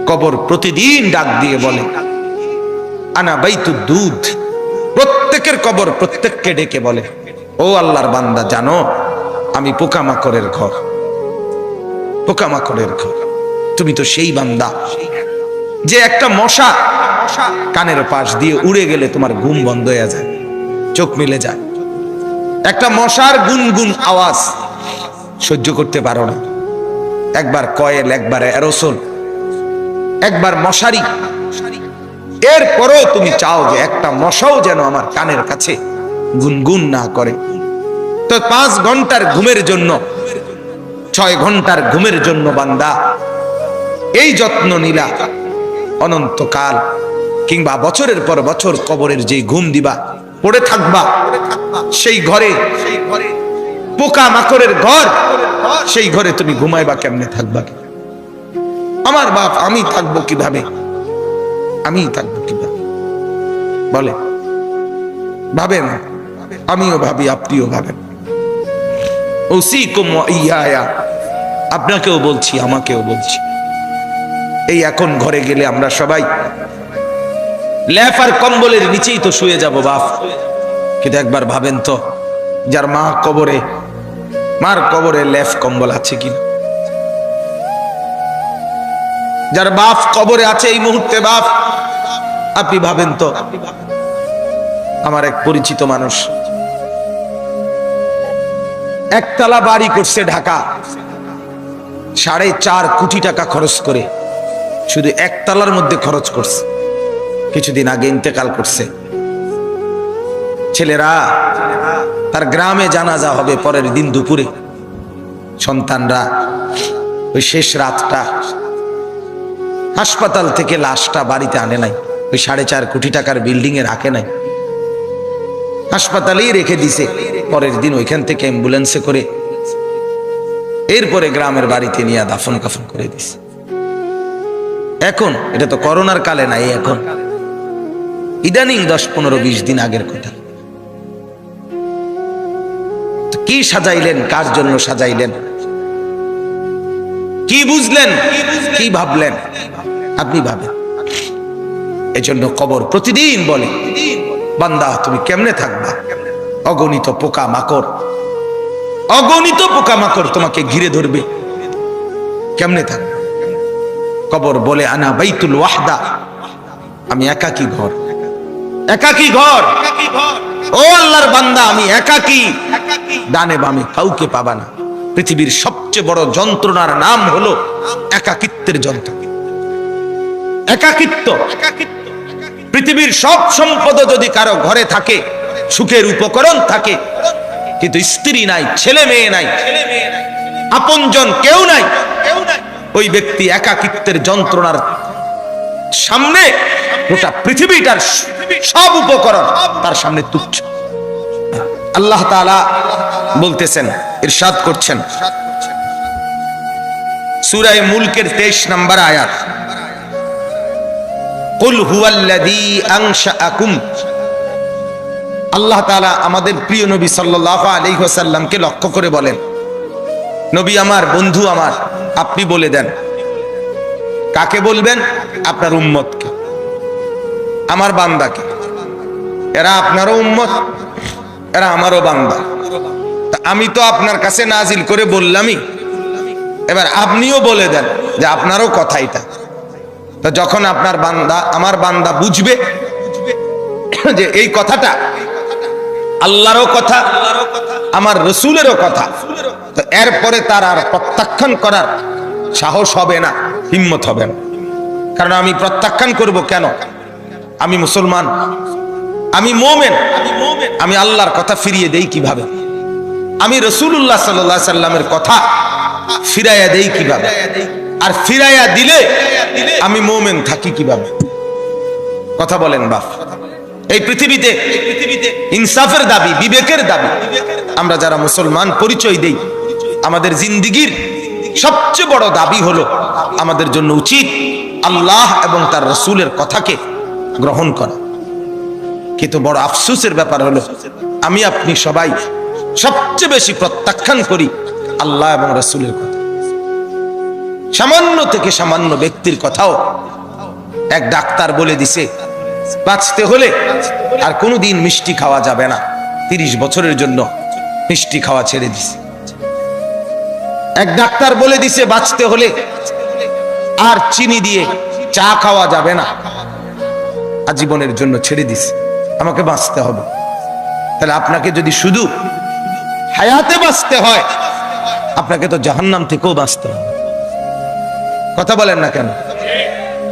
কবর প্রতিদিন ডাক দিয়ে বলে আনা বাইতুদ দুধ। প্রত্যেকের কবর প্রত্যেককে ডেকে বলে, ও আল্লাহর বান্দা, জানো আমি পোকামাকড়ের ঘর, পোকামাকড়ের ঘর। তুমি তো সেই বান্দা যে একটা মশা কানের পাশ দিয়ে উড়ে গেলে তোমার ঘুম বন্ধ হয়ে যায়, চোখ মিলে যায়। একটা মশার গুনগুন আওয়াজ সহ্য করতে পারো না। একবার কয়েল, একবার অ্যারোসোল, একবার মশারি, এরপরও তুমি চাও যে একটা মশাও যেন আমার কানের কাছে গুনগুন না করে। তো 5 ঘন্টার ঘুমের জন্য, 6 ঘন্টার ঘুমের জন্য বান্দা এই যত্ন নিলা, অনন্তকাল কিংবা বছরের পর বছর কবরের যে ঘুম দিবা, পড়ে থাকবা সেই ঘরে, পোকা মাকড়ের ঘর, সেই ঘরে তুমি ঘুমাইবা কেমনে, থাকবা? আমার বাপ, আমি থাকবো কিভাবে? আমি থাকবো কিভাবে বলে? ভাবেন, আমিও ভাবি, আপনিও ভাবেন। উসিকুম ওয়া ইয়া, আপনাকেও বলছি, আমাকেও বলছি। এই এখন ঘরে গেলে আমরা সবাই ল্যাপ আর কম্বলের নিচেই তো শুয়ে যাব বাপ। কিন্তু একবার ভাবেন তো, যার মা কবরে, মার কবরে ল্যাপ কম্বল আছে কিনা? যার বাপ কবরে আছে এই মুহূর্তে, বাপ আপনি ভাবেন তো। আমার এক পরিচিত মানুষ একতলা বাড়ি করছে ঢাকা, 4.5 কোটি টাকা খরচ করে, শুধু একতলার মধ্যে খরচ করছে। কিছুদিন আগে ইন্তেকাল করছে। ছেলেরা, তার গ্রামে জানাজা হবে পরের দিন দুপুরে। সন্তানরা ওই শেষ রাতটা হাসপাতাল থেকে লাশটা বাড়িতে আনে নাই, ওই 4.5 কোটি টাকার বিল্ডিং এ রাখে নাই, হাসপাতালেই রেখে দিছে। পরের দিন ওইখান থেকে অ্যাম্বুলেন্সে করে এরপরে গ্রামের বাড়িতে নিয়ে দাফন কাফন করে দিছে। এখন এটা তো করোনার কালে নাই, এখন ইদানিং 10-15-20 দিন আগের কথা। কি সাজাইলেন, কার জন্য সাজাইলেন, কি বুঝলেন, কি ভাবলেন? আপনি ভাবেন। এজন্য কবর প্রতিদিন বলে, বান্দা তুমি কেমনে থাকবা? অগণিত পোকা মাকড়, অগণিত পোকা মাকড় তোমাকে ঘিরে ধরবে, কেমনে থাকবে? কবর বলে আনা বাইতুল ওয়াহদা, আমি একাকী ঘর, একাকী ঘর। ও আল্লাহর বান্দা, আমি একাকী, ডানে বামে কাউকে পাবা না। পৃথিবীর সবচেয়ে বড় যন্ত্রণার নাম হলো একাকিত্বের যন্ত্রণা, একাকিত্ব। পৃথিবীর সব সম্পদ যদি কারো ঘরে থাকে, সুখের উপকরণ থাকে, কিন্তু স্ত্রী নাই, ছেলে মেয়ে নাই, আপনজন কেউ নাই, ওই ব্যক্তি একাকিত্বের যন্ত্রণার সামনে গোটা পৃথিবীটার সব উপকরণ তার সামনে তুচ্ছ। আল্লাহ তাআলা বলতেছেন, ইরশাদ করছেন সূরা মুলকের 23 নম্বর আয়াত, কুল হুয়াল্লাযী আনশাআকুম। আল্লাহ তাআলা আমাদের প্রিয় নবী সাল্লাল্লাহু আলাইহি ওয়াসাল্লামকে লক্ষ্য করে বলেন, নবী আমার, বন্ধু আমার, আপনি বলে দেন। কাকে বলবেন? আপনার উম্মতকে, আমার বান্দাকে। এরা আপনারও উম্মত, এরা আমারও বান্দা। আমি তো আপনার কাছে নাজিল করে বললামই, এবার আপনিও বলে দেন যে আপনারও কথা এটা। তো যখন আপনার বান্দা, আমার বান্দা বুঝবে যে এই কথাটা আল্লাহরও কথা, আমার রসুলেরও কথা, তো এরপরে তার আর প্রত্যাখ্যান করার সাহস হবে না, হিম্মত হবে না। কারণ আমি প্রত্যাখ্যান করব কেন? আমি মুসলমান, আমি মুমিন, আমি আল্লাহর কথা ফিরিয়ে দেই কিভাবে? আমি রাসূলুল্লাহ সাল্লাল্লাহু আলাইহি সাল্লামের কথা ফিরাইয়া দেই কিভাবে? আর ফিরাইয়া দিলে আমি মুমিন থাকি কিভাবে? কথা বলেন বাপ। এই পৃথিবীতে ইনসাফের দাবি, বিবেকের দাবি আমরা যারা মুসলমান পরিচয় দেই, আমাদের জিন্দেগীর সবচেয়ে বড় দাবি হলো আমাদের জন্য উচিত আল্লাহ এবং তার রাসূলের কথাকে গ্রহণ করা। কিন্তু বড় আফসোসের ব্যাপার হলো আমি আপনি সবাই সবচেয়ে বেশি প্রত্যাখ্যান করি আল্লাহ এবং রাসূলের কথা। সামান্য থেকে সামান্য ব্যক্তির কথাও এক ডাক্তার বলে দিছে বাঁচতে হলে আর কোনোদিন মিষ্টি খাওয়া যাবে না, 30 বছরের জন্য মিষ্টি খাওয়া ছেড়ে দিছে। এক ডাক্তার বলে দিছে বাঁচতে হলে আর চিনি দিয়ে চা খাওয়া যাবে না, আজীবনের জন্য ছেড়ে দিছে। আমাকে বাঁচতে হবে। তাহলে আপনাকে যদি শুধু হায়াতে বাঁচতে হয়, আপনাকে তো জাহান্নাম থেকেও বাঁচতে হবে। কথা বলেন না কেন?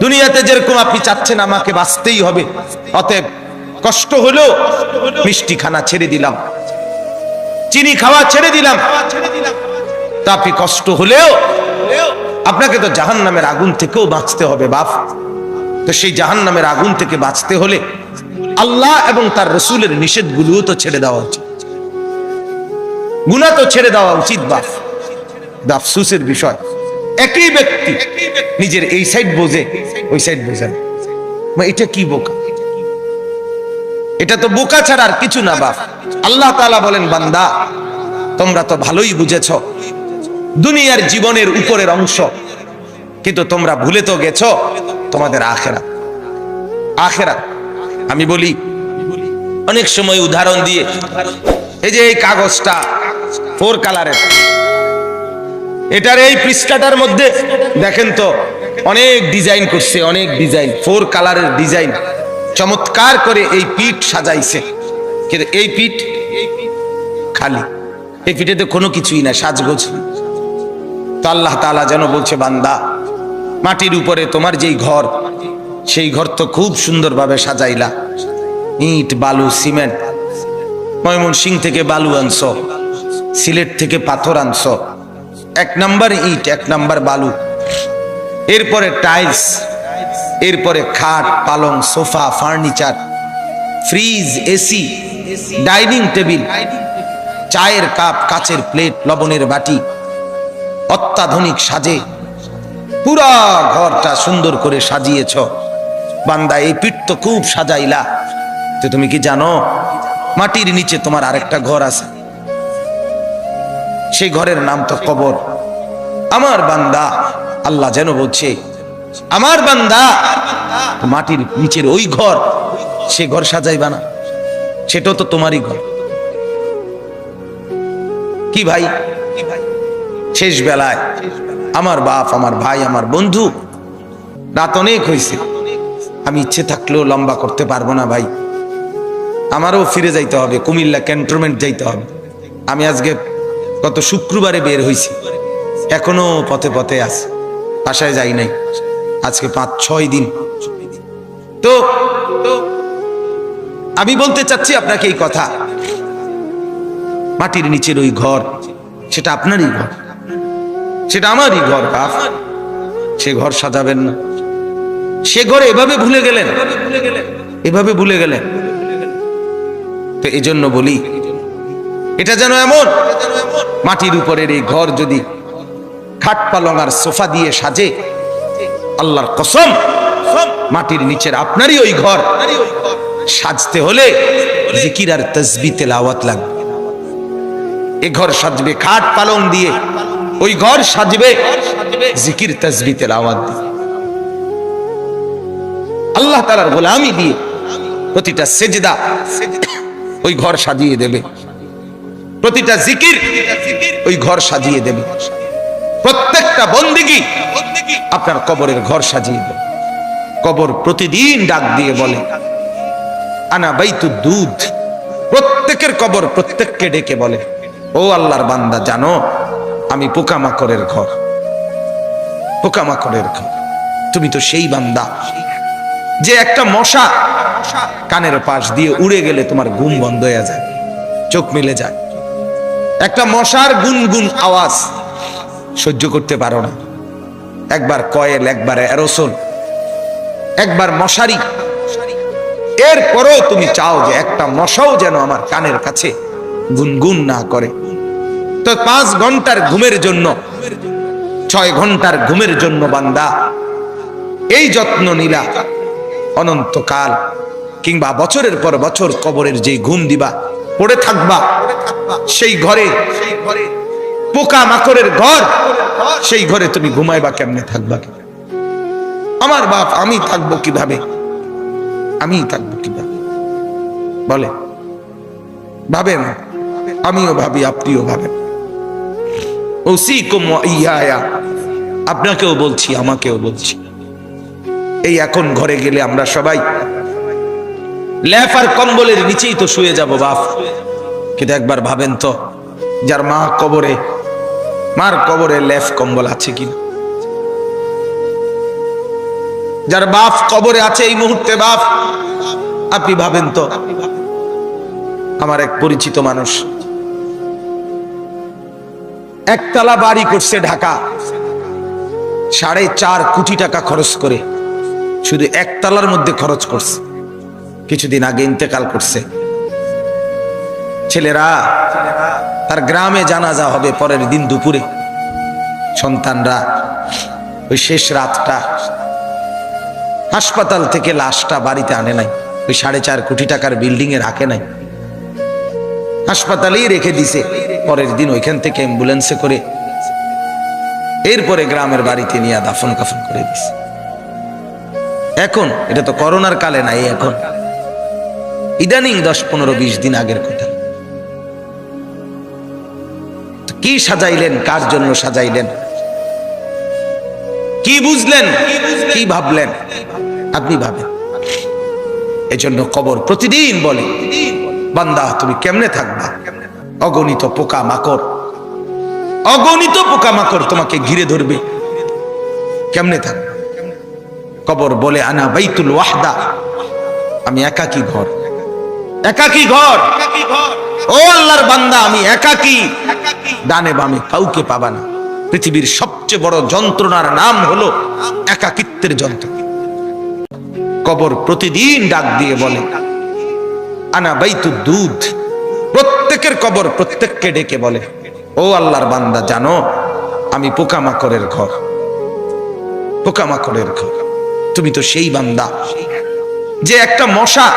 দুনিয়াতে যেরকম আপনি চাচ্ছেন আমাকে বাঁচতেই হবে, অতএব কষ্ট হলেও মিষ্টি খানা ছেড়ে দিলাম, চিনি খাওয়া ছেড়ে দিলাম, তা আপনি কষ্ট হলেও আপনাকে তো জাহান্নামের আগুন থেকেও বাঁচতে হবে বাপ। তো সেই জাহান্নামের আগুন থেকে বাঁচতে হলে আল্লাহ এবং তার রসুলের নিষেধগুলোও তো ছেড়ে দেওয়া উচিত, গুনাহ তো ছেড়ে দেওয়া উচিত বাপ। আফসোসের বিষয়, একই ব্যক্তি নিজের এই সাইড বোঝে, ওই সাইড বোঝে না। এটা কি বোকা? এটা তো বোকা ছাড়া আর কিছু না বাপ। আল্লাহ তাআলা বলেন, বান্দা তোমরা তো ভালোই বুঝেছ দুনিয়ার জীবনের উপরের অংশ, কিন্তু তোমরা ভুলে তো গেছো তোমাদের আখিরাত। আখিরাত আমি বলি অনেক সময় উদাহরণ দিয়ে, এই যে এই কাগজটা 4 কালারের, এটার এই পৃষ্ঠাটার মধ্যে দেখেন তো অনেক ডিজাইন করছে, অনেক ডিজাইন, 4 কালারের ডিজাইন, চমৎকার করে এই পিঠ সাজাইছে। কিন্তু এই পিঠ খালি, এই পিঠেতে কোনো কিছুই না, সাজগোজ। তো আল্লাহ তাআলা যেন বলছে, বান্দা মাটির উপরে তোমার যেই ঘর, সেই ঘর তো খুব সুন্দরভাবে সাজাইলা, ইট বালু সিমেন্ট, ময়মনসিংহ থেকে বালু আনছো, সিলেট থেকে পাথর আনছো, 1 নাম্বার ইট 1 নাম্বার বালু, এরপরে টাইলস, এরপরে খাট পালং sofa furniture, fridge AC, dining table, চায়ের কাপ, কাচের প্লেট, লবণের বাটি, অত্যাধুনিক সাজে পুরা ঘরটা সুন্দর করে সাজিয়েছ। বান্দা এই পিঠ তো খুব সাজাইলা, তো তুমি কি জানো মাটির নিচে তোমার আরেকটা ঘর আছে, সেই ঘরের নাম তো কবর। আমার বান্দা, আল্লাহ যেন বলছে, আমার বান্দা মাটির নিচের ওই ঘর, সে ঘর সাজাইবা না, সেটাও তো তোমারই ঘর। কি ভাই, শেষ বেলায় আমার বাপ, আমার ভাই, আমার বন্ধু, রাত অনেক হয়েছে, আমি ইচ্ছে থাকলেও লম্বা করতে পারবো না ভাই, আমারও ফিরে যাইতে হবে, কুমিল্লা ক্যান্টনমেন্ট যাইতে হবে। আমি আজকে গত শুক্রবারে বের হয়েছি, এখনো পথে পথে আছি, বাসায় যাই নাই, আজকে 5-6 দিন। তো আমি বলতে চাচ্ছি আপনাকে এই কথা, মাটির নিচের ওই ঘর, সেটা আপনারই ঘর, সেটা আমারই ঘর বাপ। সে ঘর সাজাবেন না, সে ঘরে এভাবে ভুলে গেলেন, এভাবে ভুলে গেলেন। তো এই জন্য বলি, এটা যেন এমন মাটির উপরের এই ঘর যদি খাট পালং আর সোফা দিয়ে সাজে, আল্লাহর কসম মাটির নিচের আপনারই ওই ঘর সাজতে হলে জিকির আর তাসবিহ তেলাওয়াত লাগবে। এই ঘর সাজবে খাট পালং দিয়ে, ওই ঘর সাজবে জিকির তাসবিহ তেলাওয়াত দিয়ে, আল্লাহ তাআলার গোলামি দিয়ে। প্রতিটা সেজদা ওই ঘর সাজিয়ে দেবে, প্রতিটা জিকির ওই ঘর সাজিয়ে দেবে, প্রত্যেকটা বন্দেগী আপনার কবরের ঘর সাজিয়ে দেবে। কবর প্রতিদিন ডাক দিয়ে বলে, আনা বাইতুদ দুধ। প্রত্যেকের কবর প্রত্যেককে ডেকে বলে, ও আল্লাহর বান্দা, জানো আমি পোকামাকড়ের ঘর, পোকামাকড়ের ঘর। তুমি তো সেই বান্দা যে একটা মশা কানের পাশ দিয়ে উড়ে গেলে তোমার ঘুম বন্ধ হয়ে যায়, চোখ মেলে যায়। একটা মশার গুনগুন আওয়াজ সহ্য করতে পারো না, একবার কয়েল, একবার অ্যারোসোল, একবার মশারি, এরপরও তুমি চাও যে একটা মশাও যেন আমার কানের কাছে গুনগুন না করে। তো 5 ঘন্টার ঘুমের জন্য, 6 ঘন্টার ঘুমের জন্য বান্দা এই যত্ন নিলা, অনন্তকাল কিংবা বছরের পর বছর কবরের যে ঘুম দিবা, পড়ে থাকবা, সেই ঘরে পোকা মাকড়ের ঘর, সেই ঘরে তুমি ঘুমাইবা কেমনে, থাকবা? আমার বাপ, আমি থাকবো কিভাবে? আমি থাকবো কিভাবে বলে? ভাবেন, আমিও ভাবি, আপনিও ভাবেন। ওসিকুম ওয়া ইয়া, আপনাকেও বলছি, আমাকেও বলছি। এই এখন ঘরে গেলে আমরা সবাই ল্যাপ আর কম্বলের নিচেই তো শুয়ে যাব বাপ। কিন্তু একবার ভাবেন তো, যার মা কবরে, মার কবরে ল্যাপ কম্বল আছে কিনা? যার বাপ কবরে আছে এই মুহূর্তে, বাপ আপনি ভাবেন তো। আমার এক পরিচিত মানুষ একতলা বাড়ি করছে ঢাকা, 4.5 কোটি টাকা খরচ করে, শুধু একতলার মধ্যে খরচ করছে। কিছুদিন আগে ইন্তেকাল করছে। ছেলেরা, তার গ্রামে জানাজা হবে পরের দিন দুপুরে। সন্তানরা ওই শেষ রাতটা হাসপাতাল থেকে লাশটা বাড়িতে আনে নাই, ওই 4.5 কোটি টাকার বিল্ডিং এ রাখে নাই, হাসপাতালেই রেখে দিছে। পরের দিন ওইখান থেকে অ্যাম্বুলেন্সে করে এরপরে গ্রামের বাড়িতে নিয়ে দাফন কাফন করে দিছে। এখন এটা তো করোনার কালে নাই, এখন ইদানিং 10-15-20 দিন আগের কথা। কি সাজাইলেন, কার জন্য সাজাইলেন, কি বুঝলেন, কি ভাবলেন? আপনি ভাবেন। এজন্য কবর প্রতিদিন বলে, বান্দা তুমি কেমনে থাকবা? অগণিত পোকা মাকড়, অগণিত পোকা মাকড় তোমাকে ঘিরে ধরবে, কেমনে থাকবা? কবর বলে, আনা বাইতুল ওয়াহদা, আমি একাকী ঘর, একাকী ঘর। ও আল্লাহর বান্দা, আমি একাকী, ডানে বামে কাউকে পাবা না। পৃথিবীর সবচেয়ে বড় যন্ত্রণার নাম হলো একাকিত্বের যন্ত্রণা। কবর প্রতিদিন ডাক দিয়ে বলে, আনা বাইতুদ দুধ। প্রত্যেকের কবর প্রত্যেককে ডেকে বলে, ও আল্লাহর বান্দা, জানো আমি পোকামাকড়ের ঘর, পোকামাকড়ের ঘর। তুমি তো সেই বান্দা যে একটা মশা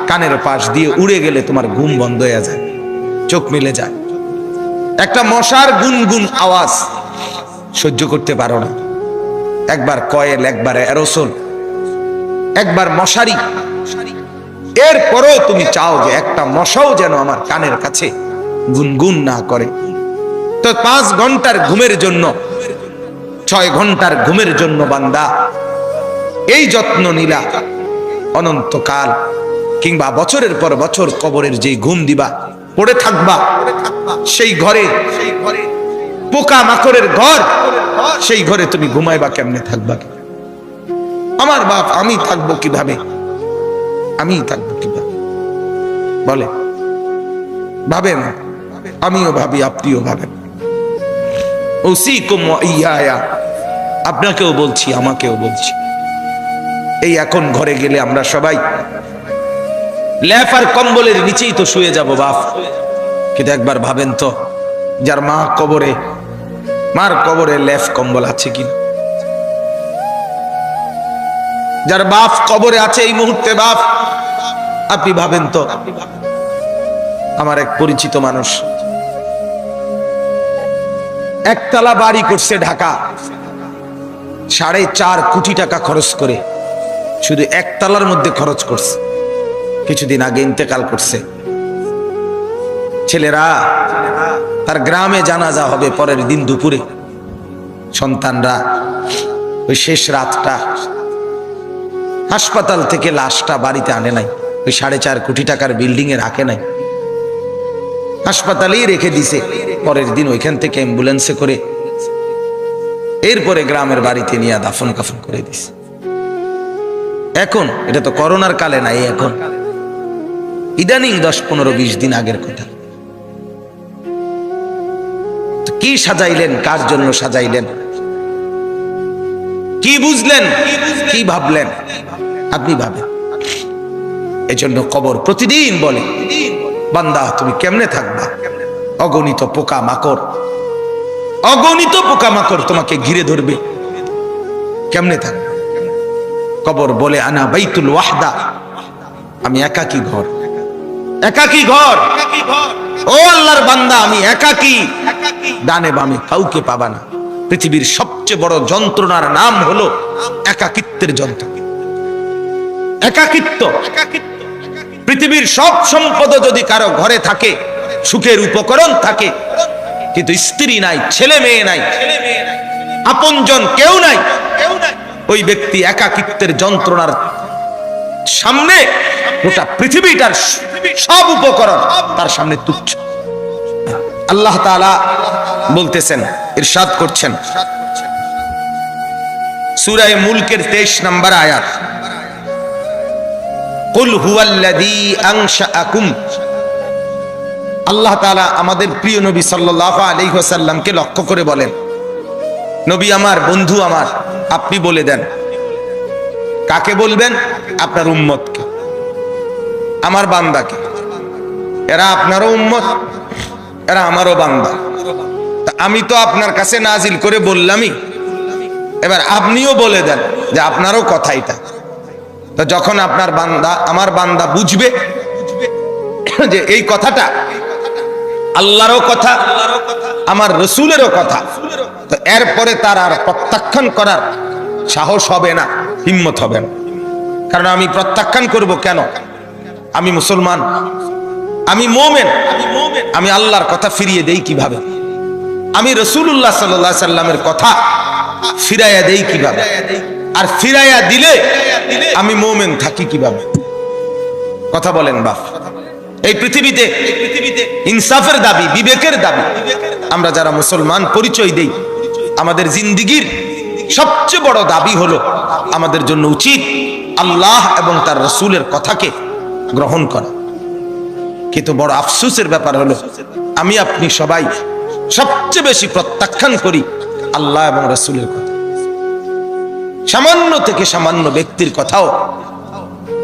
কানের পাশ দিয়ে উড়ে গেলে তোমার ঘুম বন্ধ হয়ে যায়, চোখ মিলে যায়। একটা মশার গুনগুন আওয়াজ সহ্য করতে পারো না। একবার কয়েল, একবার অ্যারোসোল, একবার মশারি, এরপরও তুমি চাও যে একটা মশাও যেন আমার কানের কাছে গুনগুন না করে। তো 5 ঘন্টার ঘুমের জন্য, 6 ঘন্টার ঘুমের জন্য বান্দা এই যত্ন নিলা, অনন্তকাল কিংবা বছরের পর বছর কবরের যে ঘুম দিবা, পড়ে থাকবা সেই ঘরে, পোকা মাকড়ের ঘর, সেই ঘরে তুমি ঘুমাইবা কেমনে, থাকবা? আমার বাপ, আমি থাকবো কিভাবে? আমি থাকবো কিভাবে বলে? ভাবেন, আমিও ভাবি, আপনিও ভাবেন। ওসিকুম ওয়া ইয়া, আপনাকেও বলছি, আমাকেও বলছি। এই এখন ঘরে গেলে আমরা সবাই ল্যাপ আর কম্বলের নিচেই তো শুয়ে যাব বাপ। কিন্তু একবার ভাবেন তো, যার মা কবরে, মার কবরে ল্যাপ কম্বল আছে কিনা? যার বাপ কবরে আছে এই মুহূর্তে, বাপ আপনি ভাবেন তো। আমার এক পরিচিত মানুষ একতলা বাড়ি করছে ঢাকা, 4.5 কোটি টাকা খরচ করে, শুধু একতলার মধ্যে খরচ করছে। কিছুদিন আগে ইন্তেকাল করছে। ছেলেরা, তার গ্রামে জানাজা হবে পরের দিন দুপুরে। সন্তানরা ওই শেষ রাতটা হাসপাতাল থেকে লাশটা বাড়িতে আনে নাই, ওই 4.5 কোটি টাকার বিল্ডিং এ রাখে নাই, হাসপাতালেই রেখে দিছে। পরের দিন ওইখান থেকে অ্যাম্বুলেন্সে করে এরপরে গ্রামের বাড়িতে নিয়ে দাফন কাফন করে দিছে। এখন এটা তো করোনার কালে নাই, এখন ইদানিং 10-15-20 দিন আগের কথা। কি সাজাইলেন, কার জন্য সাজাইলেন, কি বুঝলেন, কি ভাবলেন? আপনি ভাবেন। এজন্য কবর প্রতিদিন বলে, বান্দা তুমি কেমনে থাকবা? অগণিত পোকা মাকড়, অগণিত পোকা মাকড় তোমাকে ঘিরে ধরবে, কেমনে থাকবে? কবর বলে, আনা বাইতুল ওয়াহদা, আমি একাকী ঘর, একাকী ঘর। ও আল্লাহর বান্দা, আমি একাকী, ডানে বামে কাউকে পাবা না। পৃথিবীর সবচেয়ে বড় যন্ত্রণার নাম হলো একাকিত্বের যন্ত্রণা। একাকিত্ব। পৃথিবীর সব সম্পদ যদি কারো ঘরে থাকে, সুখের উপকরণ থাকে, কিন্তু স্ত্রী নাই, ছেলে মেয়ে নাই, আপনজন কেউ নাই, ওই ব্যক্তি একাকিত্বের যন্ত্রণার সামনে গোটা পৃথিবীটার সব উপকরণ তার সামনে তুচ্ছ। আল্লাহ তাআলা বলতেছেন, ইরশাদ করছেন সূরা মুলকের 23 নম্বর আয়াত, কুল হুয়াল্লাযী আনশাআকুম। আল্লাহ তাআলা আমাদের প্রিয় নবী সাল্লাল্লাহু আলাইহি ওয়াসাল্লামকে লক্ষ্য করে বলেন, নবী আমার, বন্ধু আমার, আপনি বলে দেন। কাকে বলবেন? আপনার উম্মতকে, আমার বান্দাকে। এরা আপনারও উম্মত, এরা আমারও বান্দা। আমি তো আপনার কাছে নাজিল করে বললামই, এবার আপনিও বলে দেন যে আপনারও কথা এটা। তো যখন আপনার বান্দা, আমার বান্দা বুঝবে যে এই কথাটা আল্লাহরও কথা, আমার রসুলেরও কথা, তো এরপরে তার আর প্রত্যাখ্যান করার সাহস হবে না, হিম্মত হবে না। কারণ আমি প্রত্যাখ্যান করব কেন? আমি মুসলমান, আমি মুমিন, আমি আল্লাহর কথা ফিরিয়ে দেই কিভাবে? আমি রাসূলুল্লাহ সাল্লাল্লাহু আলাইহি সাল্লামের কথা ফিরাইয়া দেই কিভাবে? আর ফিরাইয়া দিলে আমি মুমিন থাকি কিভাবে? কথা বলেন বাপ। এই পৃথিবীতে ইনসাফের দাবি, বিবেকের দাবি আমরা যারা মুসলমান পরিচয় দেই, আমাদের জিন্দেগীর সবচেয়ে বড় দাবি হলো আমাদের জন্য উচিত আল্লাহ এবং তার রাসূলের কথাকে গ্রহণ করা। কিন্তু বড় আফসোসের ব্যাপার হলো আমি আপনি সবাই সবচেয়ে বেশি প্রত্যাখ্যান করি আল্লাহ এবং রাসূলের কথা। সামান্য থেকে সামান্য ব্যক্তির কথাও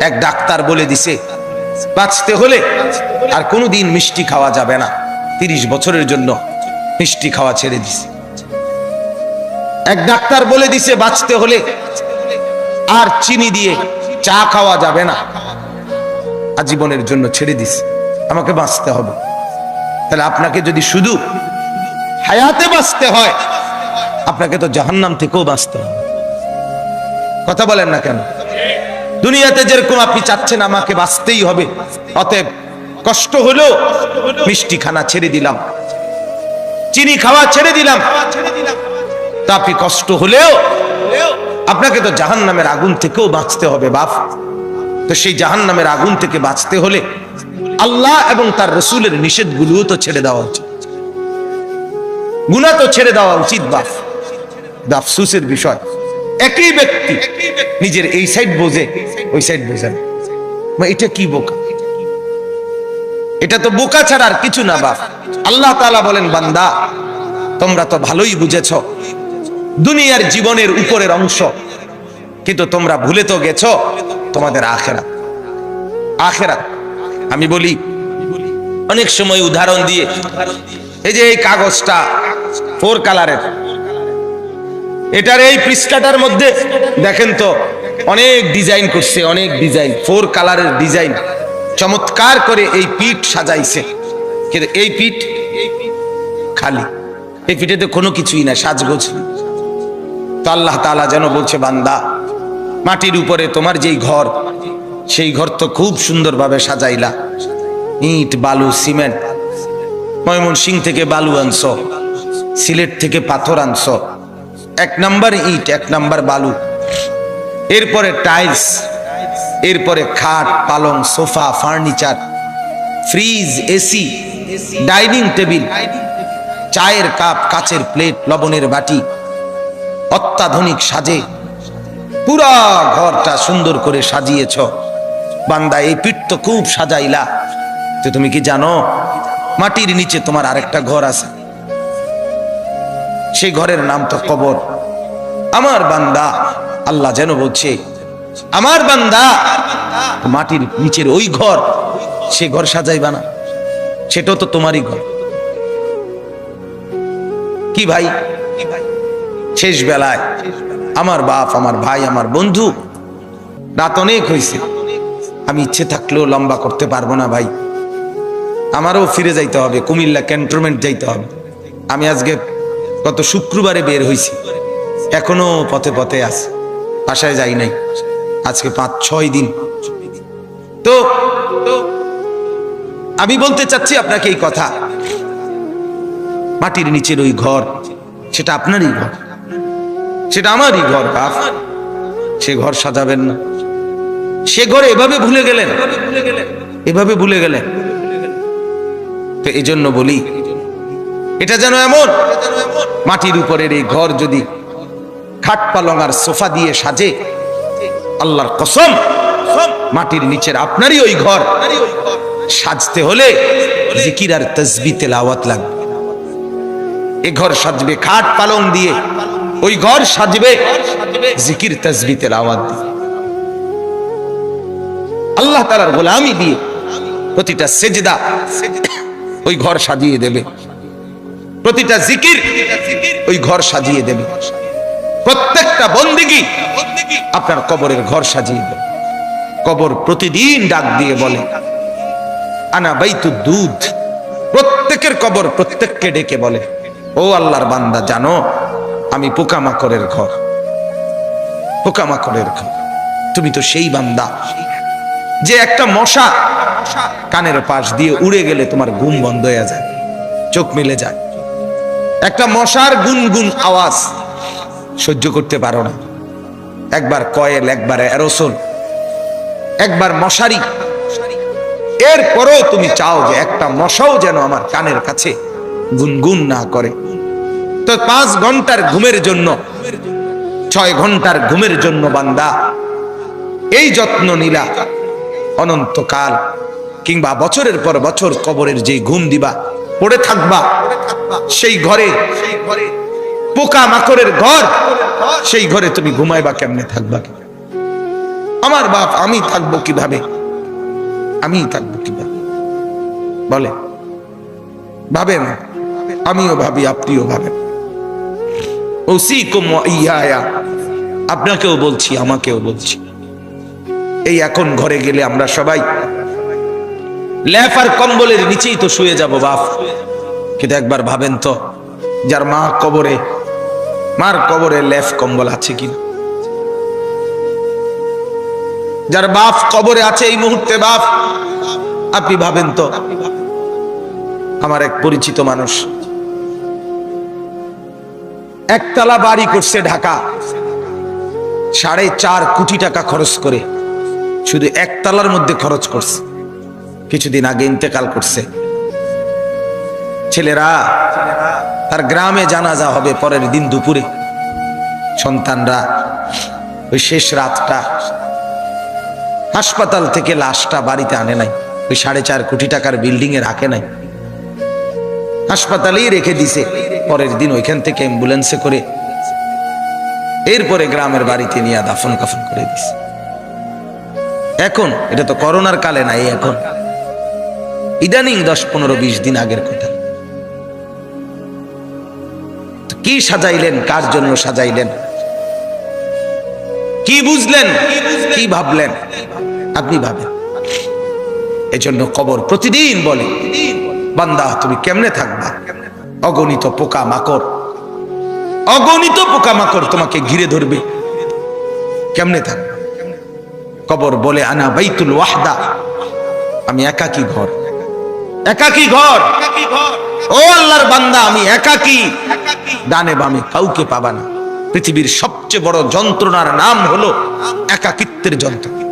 এক ডাক্তার বলে দিছে বাঁচতে হলে আর কোনোদিন মিষ্টি খাওয়া যাবে না, 30 বছরের জন্য মিষ্টি খাওয়া ছেড়ে দিছে। এক ডাক্তার বলে দিছে বাঁচতে হলে আর চিনি দিয়ে চা খাওয়া যাবে না, আজীবনের জন্য ছেড়ে দিছে। আমাকে বাঁচতে হবে। তাহলে আপনাকে যদি শুধু হায়াতে বাঁচতে হয়, আপনাকে তো জাহান্নাম থেকেও বাঁচতে হবে। কথা বলেন না কেন? দুনিয়াতে যেরকম আপনি চাচ্ছেন আমাকে বাঁচতেই হবে, অতএব কষ্ট হলেও মিষ্টি খানা ছেড়ে দিলাম, চিনি খাওয়া ছেড়ে দিলাম, তা আপনি কষ্ট হলেও আপনাকে তো জাহান্নামের আগুন থেকেও বাঁচতে হবে বাপ। তো সেই জাহান্নামের আগুন থেকে বাঁচতে হলে আল্লাহ এবং তার রাসূলের নিষেধগুলোও তো ছেড়ে দেওয়া উচিত, গুনাহ তো ছেড়ে দেওয়া উচিত বাপ। আফসোসের বিষয়, একই ব্যক্তি নিজের এই সাইড বোঝে, ওই সাইড বোঝে না। এটা কি বোকা? এটা তো বোকা ছাড়া আর কিছু না বাপ। আল্লাহ তাআলা বলেন, বান্দা তোমরা তো ভালোই বুঝেছ দুনিয়ার জীবনের উপরের অংশ, কিন্তু তোমরা ভুলে তো গেছো তোমাদের আখিরাত। আখিরাত আমি বলি অনেক সময় উদাহরণ দিয়ে, এই যে এই কাগজটা 4 কালারের, এটার এই পৃষ্ঠাটার মধ্যে দেখেন তো অনেক ডিজাইন করছে, অনেক ডিজাইন, 4 কালারের ডিজাইন, চমৎকার করে এই পিঠ সাজাইছে। কিন্তু এই পিঠ খালি, এই পিঠেতে কোনো কিছুই না, সাজগোজ। তো আল্লাহ তাআলা যেন বলছে, বান্দা মাটির উপরে তোমার যেই ঘর, সেই ঘর তো খুব সুন্দরভাবে সাজাইলা, ইট বালু সিমেন্ট, ময়মনসিংহ থেকে বালু আনছো, সিলেট থেকে পাথর আনছো, 1 নাম্বার ইট 1 নাম্বার বালু, এরপরে টাইলস, এরপরে খাট পালং sofa furniture, fridge, AC, dining table, চায়ের কাপ, কাচের প্লেট, লবণের বাটি, অত্যাধুনিক সাজে পুরা ঘরটা সুন্দর করে সাজিয়েছ। বান্দা এই পিঠ তো খুব সাজাইলা, তো তুমি কি জানো মাটির নিচে তোমার আরেকটা ঘর আছে, সেই ঘরের নাম তো কবর। আমার বান্দা, আল্লাহ যেন বলছে, আমার বান্দা মাটির নিচের ওই ঘর, সে ঘর সাজাইবা না, সেটাও তো তোমারই ঘর। কি ভাই, শেষ বেলায় আমার বাপ, আমার ভাই, আমার বন্ধু, রাত অনেক হয়েছে, আমি ইচ্ছে থাকলেও লম্বা করতে পারবো না ভাই। আমারও ফিরে যাইতে হবে, কুমিল্লা ক্যান্টনমেন্ট যাইতে হবে। আমি আজকে গত শুক্রবারে বের হইছি, এখনো পথে পথে আছি, বাসায় যাই নাই আজকে 5-6 দিন। তো আমি বলতে চাচ্ছি আপনাকে এই কথা, মাটির নিচের ওই ঘর, সেটা আপনারই ঘর, সেটা আমারই ঘর বাপ। সে ঘর সাজাবেন না, সে ঘরে এভাবে ভুলে গেলেন, এভাবে ভুলে গেলেন। তো এই জন্য বলি, এটা যেন এমন মাটির উপরের এই ঘর যদি খাট পালং আর সোফা দিয়ে সাজে, আল্লাহর কসম মাটির নিচের আপনারই ওই ঘর সাজতে হলে জিকির আর তাসবিহ তেলাওয়াত লাগবে। এই ঘর সাজবে খাট পালং দিয়ে, ওই ঘর সাজবে জিকির তাসবিহ তেলাওয়াত দিয়ে, আল্লাহ তাআলার গোলামি দিয়ে। প্রতিটা সেজদা ওই ঘর সাজিয়ে দেবে, প্রতিটা জিকির ওই ঘর সাজিয়ে দেবে, প্রত্যেকটা বন্দেগী আপনার কবরের ঘর সাজিয়ে দেবে। কবর প্রতিদিন ডাক দিয়ে বলে আনা বাইতুদ দুধ, প্রত্যেকের কবর প্রত্যেককে ডেকে বলে, ও আল্লাহর বান্দা জানো আমি পোকামাকড়ের ঘর, পোকামাকড়ের ঘর। তুমি তো সেই বান্দা যে একটা মশা কানের পাশ দিয়ে উড়ে গেলে তোমার ঘুম বন্ধ হয়ে যায়, চোখ মেলে যায়। একটা মশার গুনগুন আওয়াজ সহ্য করতে পারো না, একবার কয়েল, একবার অ্যারোসোল, একবার মশারি, এরপরও তুমি চাও যে একটা মশাও যেন আমার কানের কাছে গুনগুন না করে। তো 5 ঘন্টার ঘুমের জন্য, 6 ঘন্টার ঘুমের জন্য বান্দা এই যত্ন নিলা, অনন্তকাল কিংবা বছরের পর বছর কবরের যে ঘুম দিবা, পড়ে থাকবা সেই ঘরে, পোকা মাকড়ের ঘর, সেই ঘরে তুমি ঘুমাইবা কেমনে, থাকবা কি? আমার বাপ, আমি থাকবো কিভাবে, আমি থাকবো কিভাবে বলে? ভাবেন, আমিও ভাবি, আপনিও ভাবেন। ওসিকুম ওয়া ইয়া, আপনাকেও বলছি, আমাকেও বলছি। এই এখন ঘরে গেলে আমরা সবাই ল্যাপ আর কম্বলের নিচেই তো শুয়ে যাব বাপ, কিন্তু একবার ভাবেন তো, যার মা কবরে, মার কবরে ল্যাপ কম্বল আছে কিনা? যার বাপ কবরে আছে এই মুহূর্তে বাপ, আপনি ভাবেন তো। আমার এক পরিচিত মানুষ একতলা বাড়ি করছে ঢাকা, 4.5 কোটি টাকা খরচ করে, শুধু একতলার মধ্যে খরচ করছে। কিছুদিন আগে ইন্তেকাল করছে। ছেলেরা, তার গ্রামে জানাজা হবে পরের দিন দুপুরে। সন্তানরা ওই শেষ রাতটা হাসপাতাল থেকে লাশটা বাড়িতে আনে নাই, ওই 4.5 কোটি টাকার বিল্ডিং এ রাখে নাই, হাসপাতালেই রেখে দিছে। পরের দিন ওইখান থেকে অ্যাম্বুলেন্সে করে এরপরে গ্রামের বাড়িতে নিয়ে দাফন কাফন করে দিছে। এখন এটা তো করোনার কালে নাই, এখন ইদানিং 10-15-20 দিন আগের কথা। কি সাজাইলেন, কার জন্য সাজাইলেন, কি বুঝলেন, কি ভাবলেন? আপনি ভাবেন। এজন্য কবর প্রতিদিন বলে, বান্দা তুমি কেমনে থাকবা? অগণিত পোকা মাকড়, অগণিত পোকা মাকড় তোমাকে ঘিরে ধরবে, কেমনে থাকবা? কবর বলে আনা বাইতুল ওয়াহদা, আমি একাকী ঘর, একাকী ঘর। ও আল্লাহর বান্দা, আমি একাকী, ডানে বামে কাউকে পাবা না। পৃথিবীর সবচেয়ে বড় যন্ত্রণার নাম হলো একাকিত্বের যন্ত্রণা।